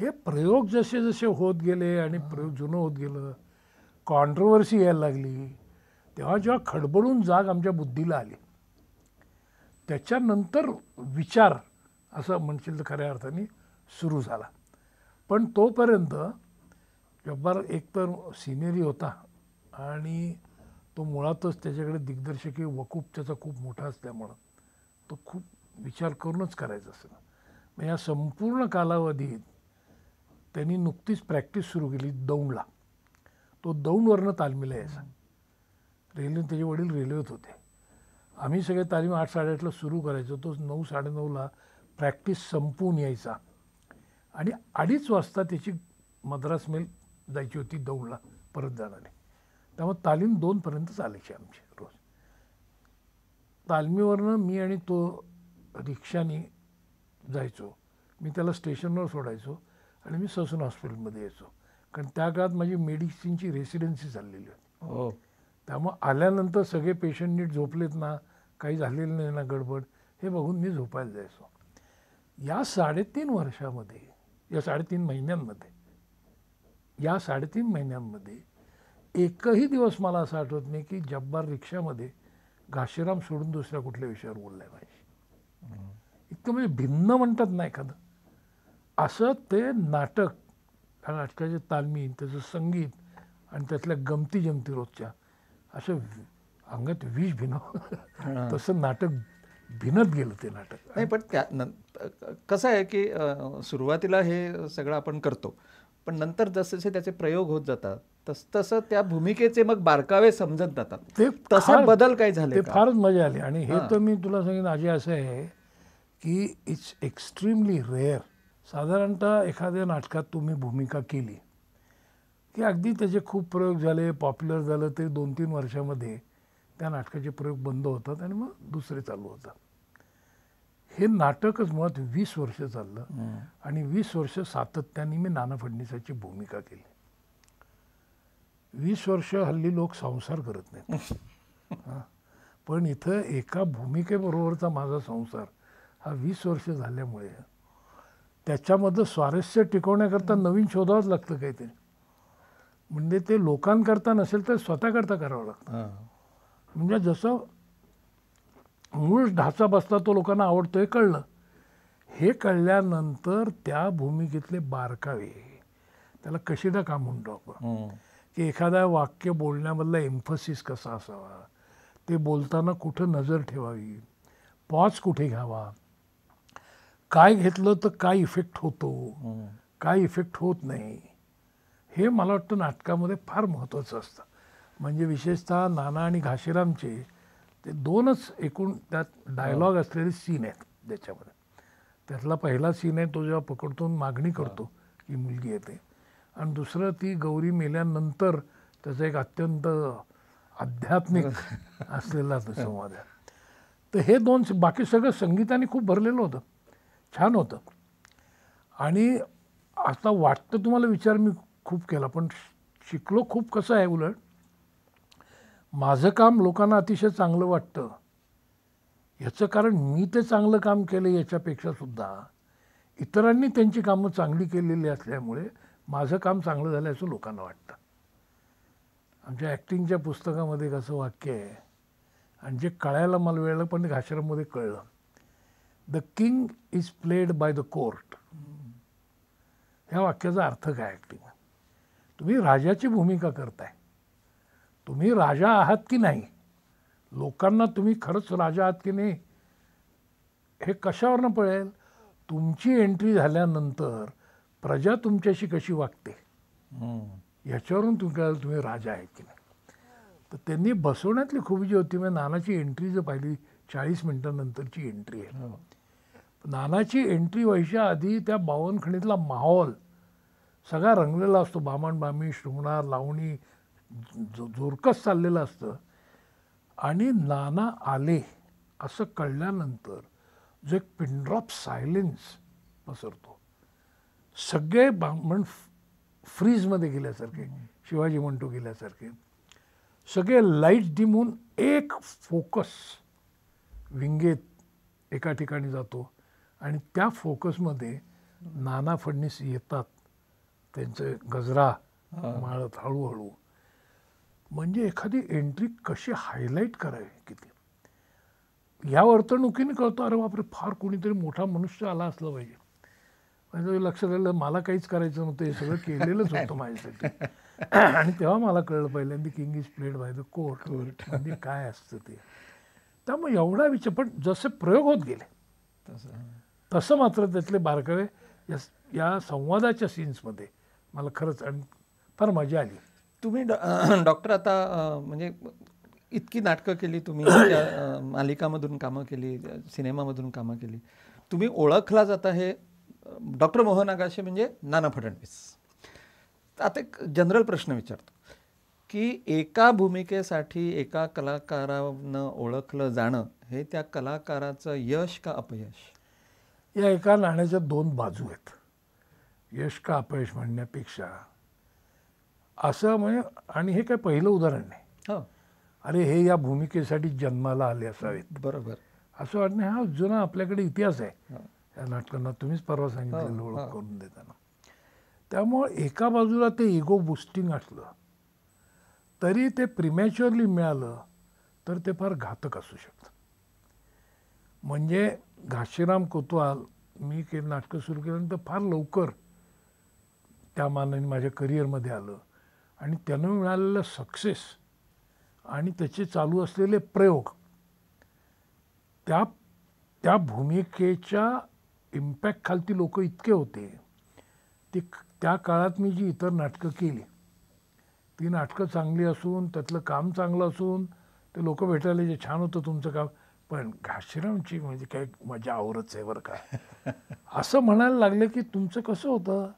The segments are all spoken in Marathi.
हे प्रयोग जसे जसे होत गेले आणि प्रयोग जुनं होत गेलं, कॉन्ट्रोवर्सी यायला लागली, तेव्हा जेव्हा खडबडून जाग आमच्या बुद्धीला आली, त्याच्यानंतर विचार असं म्हणशील तर खऱ्या अर्थाने सुरू झाला. पण तोपर्यंत जब्बार एकतर सिनेरी होता आणि तो मुळातच त्याच्याकडे दिग्दर्शकीय वकूफ त्याचा खूप मोठा असल्यामुळं तो खूप विचार करूनच करायचा असं. मग या संपूर्ण कालावधीत त्यांनी नुकतीच प्रॅक्टिस सुरू केली दौंडला. तो दौंडवरनं तालमीला यायचा. रेल्वे, त्याचे वडील रेल्वेत होते. आम्ही सगळे तालीम 8-8:30ला सुरू करायचो. तो 9-9:30ला प्रॅक्टिस संपवून यायचा आणि 2:30 वाजता त्याची मद्रास मेल जायची होती दौंडला परत जाणारी. त्यामुळे तालीम 2पर्यंत चालायची आमची रोज. तालमीवरनं मी आणि तो रिक्षाने जायचो. मी त्याला स्टेशनवर सोडायचो आणि मी ससून हॉस्पिटलमध्ये यायचो, कारण त्या काळात माझी मेडिसिनची रेसिडेन्सी चाललेली होती. हो. त्यामुळं आल्यानंतर सगळे पेशंट नीट झोपलेत ना, काही झालेलं नाही ना गडबड, हे बघून मी झोपायला जायचो. या 3.5 वर्षामध्ये, या 3.5 महिन्यांमध्ये, या 3.5 महिन्यांमध्ये एकही दिवस मला असं आठवत नाही की जब्बार रिक्षामध्ये घाशीराम सोडून दुसऱ्या कुठल्या विषयावर बोललाय माझी. इतकं म्हणजे भिन्न म्हणतात ना एखादं, असं ते नाटक, त्या नाटकाचे तालमी, त्याचं संगीत आणि त्यातल्या गमती जमती रोजच्या, असं अंगात विष भिनव तसं नाटक भिनत गेलं ते नाटक. नाही, पण त्या कसं आहे की सुरुवातीला हे सगळं आपण करतो, पण नंतर जसे त्याचे प्रयोग होत जातात तसं त्या भूमिकेचे मग बारकावे समजत जातात. ते तसे बदल काय झाले? ते फारच मजा आली. आणि हे तर मी तुला सांगेन अजय असं आहे की इट्स एक्स्ट्रीमली रेअर. साधारणतः एखाद्या नाटकात तुम्ही भूमिका केली की अगदी त्याचे खूप प्रयोग झाले, पॉप्युलर झालं, ते 2-3 वर्षामध्ये त्या नाटकाचे प्रयोग बंद होतात आणि मग दुसरे चालू होतात. हे नाटकच मुळात 20 वर्ष चाललं आणि 20 वर्ष सातत्याने मी नाना फडणीसाची भूमिका केली. 20 वर्ष हल्ली लोक संसार करत नाहीत, पण इथं एका भूमिकेबरोबरचा माझा संसार हा 20 वर्ष झाल्यामुळे त्याच्यामधलं स्वारस्य टिकवण्याकरता नवीन शोधावंच लागतं काहीतरी. म्हणजे ते लोकांकरता नसेल तर स्वतःकरता करावं लागतं. म्हणजे जसं मूळ ढाचा बसला तो लोकांना आवडतोय कळलं, हे कळल्यानंतर त्या भूमिकेतले बारकावे, त्याला कशिदा का म्हणतो आपण, की एखादा वाक्य बोलण्यामधला एम्फसिस कसा असावा, ते बोलताना कुठं नजर ठेवावी, पॉज कुठे घ्यावा, काय घेतलं तर काय इफेक्ट होतो, काय इफेक्ट होत नाही, हे मला वाटतं नाटकामध्ये फार महत्त्वाचं असतं. म्हणजे विशेषतः नाना आणि घाशीरामचे ते 2च एकूण त्यात डायलॉग असलेले सीन आहेत त्याच्यामध्ये. त्यातला पहिला सीन आहे तो जेव्हा पकडतो मागणी करतो की मुलगी येते, आणि दुसरं ती गौरी मेल्यानंतर त्याचा एक अत्यंत आध्यात्मिक असलेला तो संवाद आहे. तर हे 2, बाकी सगळं संगीताने खूप भरलेलं होतं, छान होतं. आणि आता वाटतं तुम्हाला विचार मी खूप केला, पण शिकलो खूप. कसं आहे, उलट माझं काम लोकांना अतिशय चांगलं वाटतं याचं कारण मी ते चांगलं काम केलं याच्यापेक्षा सुद्धा इतरांनी त्यांची कामं चांगली केलेली असल्यामुळे माझं काम चांगलं झालं असं लोकांना वाटतं. आमच्या ॲक्टिंगच्या पुस्तकामध्ये कसं वाक्य आहे, आणि जे कळायला मला वेळ पण घाशीराममध्ये कळलं, the king is played by the court. ह्या वाक्याचा अर्थ काय? ॲक्टिंग, तुम्ही राजाची भूमिका करताय, तुम्ही राजा आहात की नाही, लोकांना तुम्ही खरंच राजा आहात की नाही हे कशावरनं पळेल? तुमची एंट्री झाल्यानंतर प्रजा तुमच्याशी कशी वागते याच्यावरून तुम्ही राजा आहेत की नाही. तर त्यांनी बसवण्यातली खूप जी होती, म्हणजे नानाची एंट्री जर पाहिली, 40 मिनिटांनंतरची एंट्री आहे, नानाची एंट्री व्हायच्या आधी त्या बावनखिंडीतला माहोल सगळा रंगलेला असतो, बामण बामी, शृंगार, लावणी जोरकस चाललेलं असतं. आणि नाना आले असं कळल्यानंतर जो एक पिनड्रॉप सायलेन्स पसरतो, सगळे बामण फ्रीजमध्ये गेल्यासारखे, शिवाजी म्हणतो गेल्यासारखे, सगळे लाईट डिमून एक फोकस विंगेत एका ठिकाणी जातो आणि त्या फोकसमध्ये नाना फडणीस येतात त्यांचे गजरा माळत हळूहळू, म्हणजे एखादी एंट्री कशी हायलाईट करावी किती या वर्तणुकीने कळतो, अरे बापरे फार कोणीतरी मोठा मनुष्य आला असला पाहिजे. म्हणजे लक्षात आलं मला काहीच करायचं नव्हतं, हे सगळं केलेलंच होतं माझ्यासाठी. आणि तेव्हा मला कळलं पहिल्यांदा king is played by the court म्हणजे काय असतं ते. त्यामुळे एवढा विचार, पण जसे प्रयोग होत गेले तसं मात्र त्यातले बारकावे या संवादाच्या सीन्समध्ये मला खरंच आणि फार मजा आली. तुम्ही डॉक्टर आता म्हणजे इतकी नाटकं केली तुम्ही, त्या मालिकामधून कामं केली, सिनेमामधून कामं केली, तुम्ही ओळखला जाता हे डॉक्टर मोहन आगाशे म्हणजे नाना फडणवीस. आता एक जनरल प्रश्न विचारतो की एका भूमिकेसाठी एका कलाकारानं ओळखलं जाणं हे त्या कलाकाराचं यश का अपयश? या एका नाण्याच्या दोन बाजू आहेत. यश का अपयश म्हणण्यापेक्षा असं म्हणजे, आणि हे काय पहिलं उदाहरण नाही, हो अरे हे या भूमिकेसाठी जन्माला आले असावेत बरोबर असं वाटणं, हा जुना आपल्याकडे इतिहास आहे या नाटकांना. तुम्हीच परवा सांगितलेलं ओळख करून देताना. त्यामुळं एका बाजूला ते इगो बुस्टिंग असलं तरी ते प्रिमॅच्युअरली मिळालं तर ते फार घातक असू शकतं. म्हणजे घाशीराम कोतवाल मी नाटकं सुरू केल्यानंतर फार लवकर त्या मानाने माझ्या करिअरमध्ये आलं आणि त्यानं मिळालेलं सक्सेस आणि त्याचे चालू असलेले प्रयोग त्या भूमिकेच्या इम्पॅक्ट खालती लोक इतके होते. ती त्या काळात मी जी इतर नाटकं केली ती नाटकं चांगली असून त्यातलं काम चांगलं असून ते लोक भेटायला जे छान होतं तुमचं काम, पण घाशीरामची म्हणजे काय मजा आवरच आहे बरं का असं म्हणायला लागलं की तुमचं कसं होतं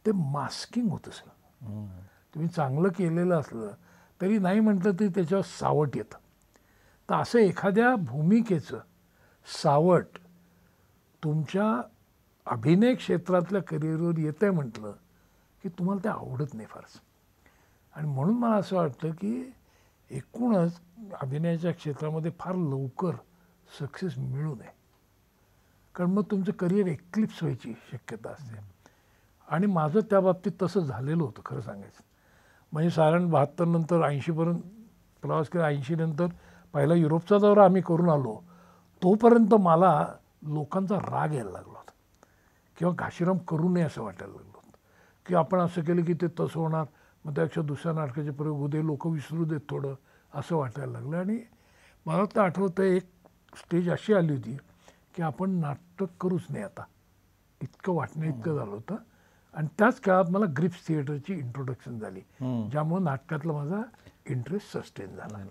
ते मास्किंग होतं सगळं. तुम्ही चांगलं केलेलं असलं तरी नाही म्हटलं तरी त्याच्यावर सावट येतं. तर असं एखाद्या भूमिकेचं सावट तुमच्या अभिनय क्षेत्रातल्या करिअरवर येतं आहे म्हटलं की तुम्हाला ते आवडत नाही फारसं. आणि म्हणून मला असं वाटतं की एकूणच अभिनयाच्या क्षेत्रामध्ये फार लवकर सक्सेस मिळू नये, कारण मग तुमचं करिअर एक्लिप्स व्हायची शक्यता असते. आणि माझं त्या बाबतीत तसं झालेलं होतं खरं सांगायचं. म्हणजे साधारण 72 नंतर 80पर्यंत प्रवास केला. 80 नंतर पहिला युरोपचा दौरा आम्ही करून आलो, तोपर्यंत मला लोकांचा राग यायला लागला होता किंवा घाशीराम करू नये असं वाटायला लागलं होतं की आपण असं केलं की ते तसं होणार, मग त्यापेक्षा दुसऱ्या नाटकाचे प्रयोग होते, लोक विसरू देत थोडं असं वाटायला लागलं. आणि मला तर आठवतं एक स्टेज अशी आली होती की आपण नाटक करूच नाही आता, इतकं वाटणं इतकं झालं होतं. आणि त्याच काळात मला ग्रिप्स थिएटरची इंट्रोडक्शन झाली, ज्यामुळे नाटकातला माझा इंटरेस्ट सस्टेन झाला.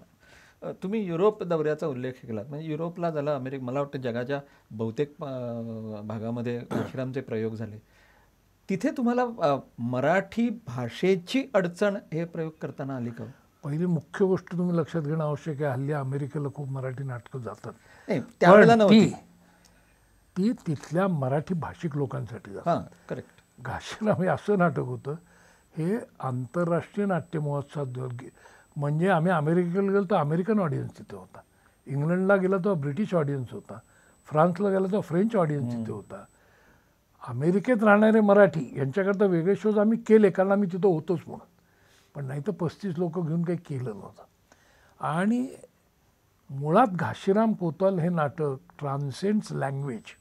तुम्ही युरोप दौऱ्याचा उल्लेख केला, म्हणजे युरोपला झाला, मला वाटतं जगाच्या बहुतेक भागामध्ये घाशीरामचे प्रयोग झाले. तिथे तुम्हाला मराठी भाषेची अडचण हे प्रयोग करताना आली का? पहिली मुख्य गोष्ट तुम्ही लक्षात घेणं आवश्यक आहे, हल्ली अमेरिकेला खूप मराठी नाटकं जातात, त्यावेळेला नव्हती ती तिथल्या मराठी भाषिक लोकांसाठी जातात. करेक्ट. घाशीराम हे असं नाटक होतं, हे आंतरराष्ट्रीय नाट्य महोत्सवात, म्हणजे आम्ही अमेरिकेला गेलो तर अमेरिकन ऑडियन्स तिथे होता, इंग्लंडला गेला तर ब्रिटिश ऑडियन्स होता, फ्रान्सला गेला तर फ्रेंच ऑडियन्स तिथे होता. अमेरिकेत राहणारे मराठी यांच्याकरता वेगळे शोज आम्ही केले कारण आम्ही तिथं होतोच म्हणून, पण नाही तर 35 लोक घेऊन काही केलं नव्हतं. आणि मुळात घाशीराम कोतवाल हे नाटक ट्रान्सेंड्स लँग्वेज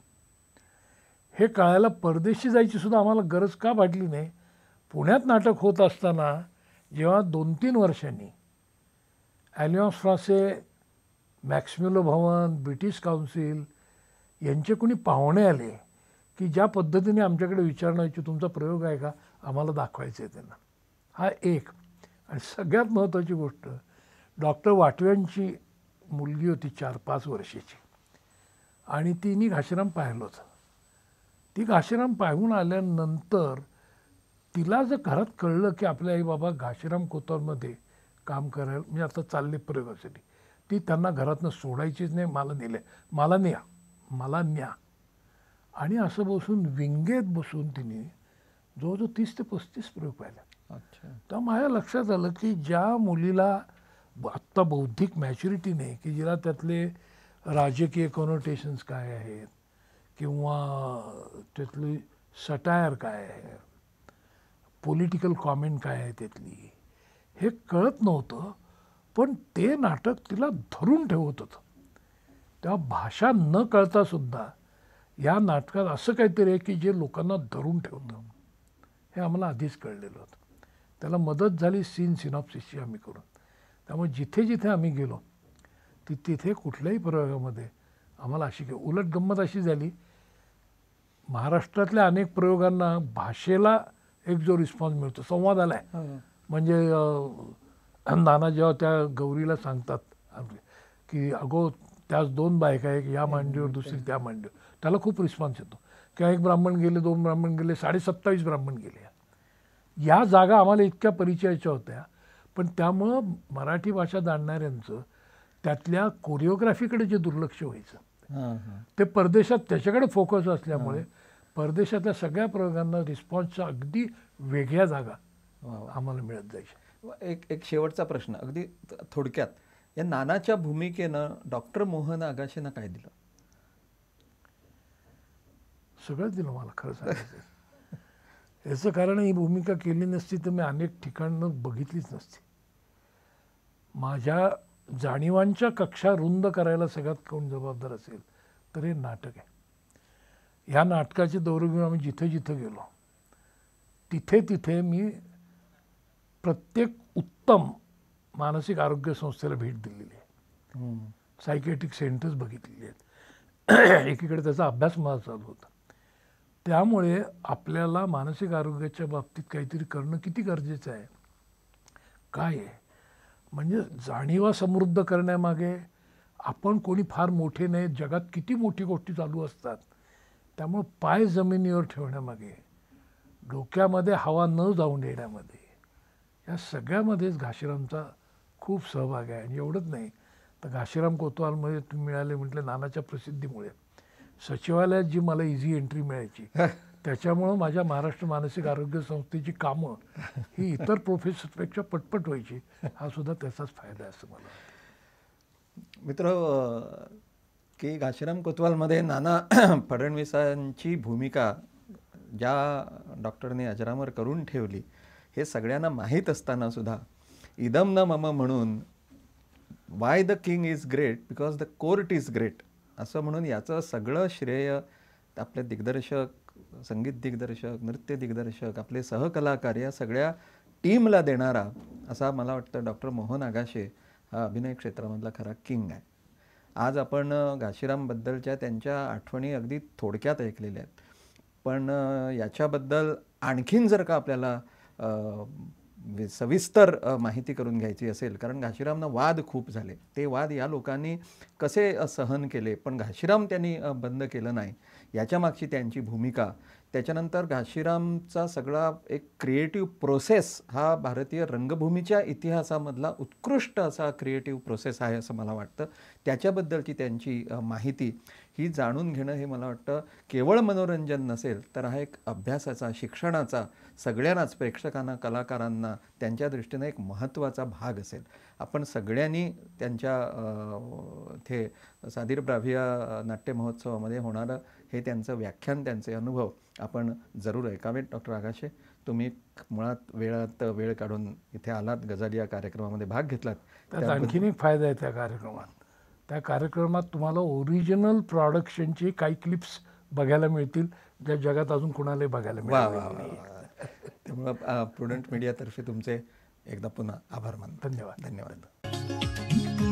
हे कळायला परदेशी जायची सुद्धा आम्हाला गरज का वाटली नाही. पुण्यात नाटक होत असताना जेव्हा 2-3 वर्षांनी ॲलियन्स फ्रान्से, मॅक्सिमिलो भवन, ब्रिटिश काउन्सिल यांचे कोणी पाहुणे आले की ज्या पद्धतीने आमच्याकडे विचारणा व्हायची तुमचा प्रयोग आहे का, आम्हाला दाखवायचं आहे त्यांना. हा एक. आणि सगळ्यात महत्त्वाची गोष्ट, डॉक्टर वाटव्यांची मुलगी होती 4-5 वर्षाची आणि तिने घाशीराम पाहिलं होतं. ती घाशीराम पाहून आल्यानंतर तिला जर घरात कळलं की आपले आई बाबा घाशीराम कोतवालमध्ये काम करायला म्हणजे आता चालले प्रयोगासाठी, ती त्यांना घरातनं सोडायचीच नाही, मला न्या. आणि असं बसून विंगेत बसून तिने जवळजवळ 30 ते 35 प्रयोग पाहिले. तर माझ्या लक्षात आलं की ज्या मुलीला आत्ता बौद्धिक मॅच्युरिटी नाही, की जिला त्यातले राजकीय कॉनोटेशन्स काय आहेत किंवा त्यातली सटायर काय आहे, पॉलिटिकल कॉमेंट काय आहे त्यातली, हे कळत नव्हतं. पण ते नाटक तिला धरून ठेवत होतं. तेव्हा भाषा न कळता सुद्धा या नाटकात असं काहीतरी आहे की जे लोकांना धरून ठेवतं, हे आम्हाला आधीच कळलेलं होतं. त्याला मदत झाली सीन सिनॉप्सिसची आम्ही करून. त्यामुळे जिथे जिथे आम्ही गेलो तिथे कुठल्याही प्रयोगामध्ये आम्हाला अशी उलट गंमत अशी झाली, महाराष्ट्रातल्या अनेक प्रयोगांना भाषेला एक जो रिस्पॉन्स मिळतो, संवाद आला आहे. म्हणजे नाना जेव्हा त्या गौरीला सांगतात की अगो त्याच 2 बायका, एक या मांडीवर दुसरी त्या मांडीवर, त्याला खूप रिस्पॉन्स येतो. किंवा 1 ब्राह्मण गेले, 2 ब्राह्मण गेले, 27.5 ब्राह्मण गेले. या जागा आम्हाला इतक्या परिचयाच्या होत्या. पण त्यामुळं मराठी भाषा जाणणाऱ्यांचं त्यातल्या कोरिओग्राफीकडे जे दुर्लक्ष व्हायचं, ते परदेशात त्याच्याकडे फोकस असल्यामुळे परदेशातल्या सगळ्या प्रयोगांना रिस्पॉन्सच्या अगदी वेगळ्या जागा आम्हाला मिळत जायच्या. एक शेवटचा प्रश्न अगदी थोडक्यात, या नानाच्या भूमिकेनं डॉक्टर मोहन आगाशेंना काय दिलं? सगळं दिलं मला, खरं सांगायचं. याचं कारण ही भूमिका केली नसती तर मी अनेक ठिकाणं बघितलीच नसती. माझ्या जाणीवांच्या कक्षा रुंद करायला सगळ्यात कोण जबाबदार असेल तर हे नाटक आहे. ह्या नाटकाचे दौरे घेऊन आम्ही जिथे जिथे गेलो तिथे तिथे मी प्रत्येक उत्तम मानसिक आरोग्य संस्थेला भेट दिलेली आहे. सायकेट्रिक सेंटर्स बघितलेली आहेत. एकीकडे त्याचा अभ्यास मला चालू होता. त्यामुळे आपल्याला मानसिक आरोग्याच्या बाबतीत काहीतरी करणं किती गरजेचं आहे, काय आहे, म्हणजे जाणीवा समृद्ध करण्यामागे आपण कोणी फार मोठे नाही, जगात किती मोठी गोष्टी चालू असतात. त्यामुळं पाय जमिनीवर ठेवण्यामागे, डोक्यामध्ये हवा न जाऊन देण्यामध्ये, या सगळ्यामध्येच घाशीरामचा खूप सहभाग आहे. आणि एवढंच नाही तर घाशीराम कोतवालमध्ये तुम्ही मिळाले म्हटलं नानाच्या प्रसिद्धीमुळे सचिवालयात जी मला इझी एंट्री मिळायची, त्याच्यामुळं माझ्या महाराष्ट्र मानसिक आरोग्य संस्थेची कामं ही इतर प्रोफेसरपेक्षा पटपट व्हायची. हा सुद्धा त्याचाच फायदा आहे असं मला वाटतं. मित्र, की घाशीराम कोतवालमध्ये नाना फडणवीसांची भूमिका ज्या डॉक्टरने अजरामर करून ठेवली हे सगळ्यांना माहीत असताना सुद्धा इदम न मम म्हणून why the king is great because the court is great असं म्हणून याचं सगळं श्रेय आपले दिग्दर्शक, संगीत दिग्दर्शक, नृत्य दिग्दर्शक, आपले सहकलाकार या सगळ्या टीमला देणारा असा मला वाटतं डॉक्टर मोहन आगाशे हा अभिनय क्षेत्रामधला खरा किंग आहे. आज आपण घाशीरामबद्दलच्या त्यांच्या आठवणी अगदी थोडक्यात ऐकलेल्या आहेत. पण याच्याबद्दल आणखीन जर का आपल्याला सविस्तर माहिती करून घ्यायची असेल, कारण घाशीरामनं वाद खूप झाले, ते वाद या लोकांनी कसे सहन केले, पण घाशीराम त्यांनी बंद केलं नाही, याच्या मागची त्यांची भूमिका, त्याच्यानंतर घाशीरामचा सगळा एक क्रिएटिव्ह प्रोसेस हा भारतीय रंगभूमीच्या इतिहासामधला उत्कृष्ट असा क्रिएटिव्ह प्रोसेस आहे असं मला वाटतं. त्याच्याबद्दलची त्यांची माहिती ही जाणून घेणं हे मला वाटतं केवळ मनोरंजन नसेल तर हा एक अभ्यासाचा, शिक्षणाचा, सगळ्यांनाच, प्रेक्षकांना, कलाकारांना त्यांच्या दृष्टीनं एक महत्त्वाचा भाग असेल. आपण सगळ्यांनी त्यांच्या इथे सादीर ब्राव्हिया नाट्य महोत्सवामध्ये होणारं हे त्यांचं व्याख्यान, त्यांचे अनुभव आपण जरूर ऐकावेत. डॉक्टर आगाशे, तुम्ही मुळात वेळ काढून इथे आलात, गझाली या कार्यक्रमामध्ये भाग घेतलात. त्यात आणखीन एक फायदा आहे त्या कार्यक्रमात. त्या कार्यक्रमात तुम्हाला ओरिजिनल प्रोडक्शनची काही क्लिप्स बघायला मिळतील ज्या जगात अजून कुणालाही बघायला मिळतील. त्यामुळं प्रुडंट मीडियातर्फे तुमचे एकदा पुन्हा आभार मानतो. धन्यवाद. धन्यवाद.